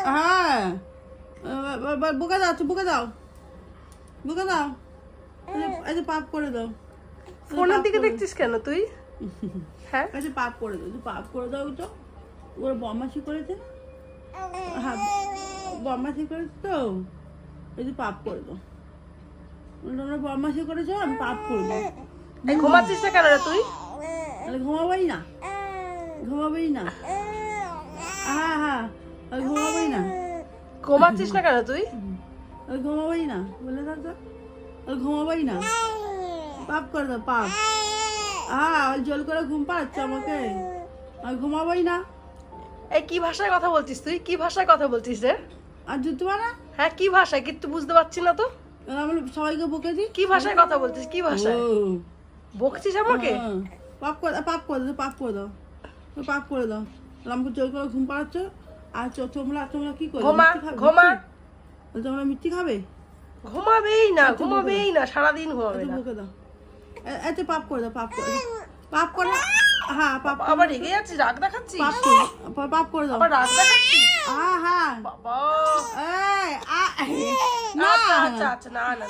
হ্যাঁ বুকে দাও, বুকে দাও, বুকে দাও। এই যে পাপ করে দাও। ফোনের দিকে দেখছিস কেন তুই? হ্যাঁ এই যে পাপ করে দাও, পাপ করে দাও। তো ওরা বদমাশি করেছে, হ্যাঁ বদমাশি করেছে তো, এই যে পাপ করে দাও। তোমরা বদমাশি করেছো, আমি পাপ করে দাও। এই ঘুমাচ্ছিস না কেন রে তুই? ঘুমাবেই না, ঘুমাবেই না। হ্যাঁ হ্যাঁ ঘুমাবেই না। ঘুমাচ্ছিস না কেন তুই? ঘুমাবেই না বলে দাও, ঘুমাবেই না। পাপ করে দাও, পাপ। হ্যাঁ জল করে ঘুম পাড়াচ্ছ আমাকে, ঘুমাবেই না। এই কি ভাষায় কথা বলছিস তুই? কি ভাষায় কথা বলছিস রে? আর জুতো না। হ্যাঁ কি ভাষায়? কিন্তু বুঝতে পারছি না তো। আমি সবাইকে বকে দিই। কি ভাষায় কথা বলছিস? কি ভাষায় বকছিস আমাকে? পাপ করে দাও, পাপ করে দাও, পাপ করে দাও, পাপ করে দাও। আমাকে জল করে ঘুম পাড়াচ্ছ। আর তোমরা তোমরা কি করো? ঘুমা ঘুমা। তোমরা মিথ্যি খাবে? ঘুমাবেই না, ঘুমাবেই না, সারাদিন ঘুমাবে না। বকে দাও, এতে পাপ করে দাও, পাপ করে, পাপ করে। হ্যাঁ পাপ। আবার রেগে যাচ্ছিস, রাগ দেখাচ্ছিস? পাপ করে দাও, আবার রাগ দেখাচ্ছিস? হ্যাঁ হ্যাঁ বাবা এই আচ্ছা আচ্ছা আচ্ছা, না না না।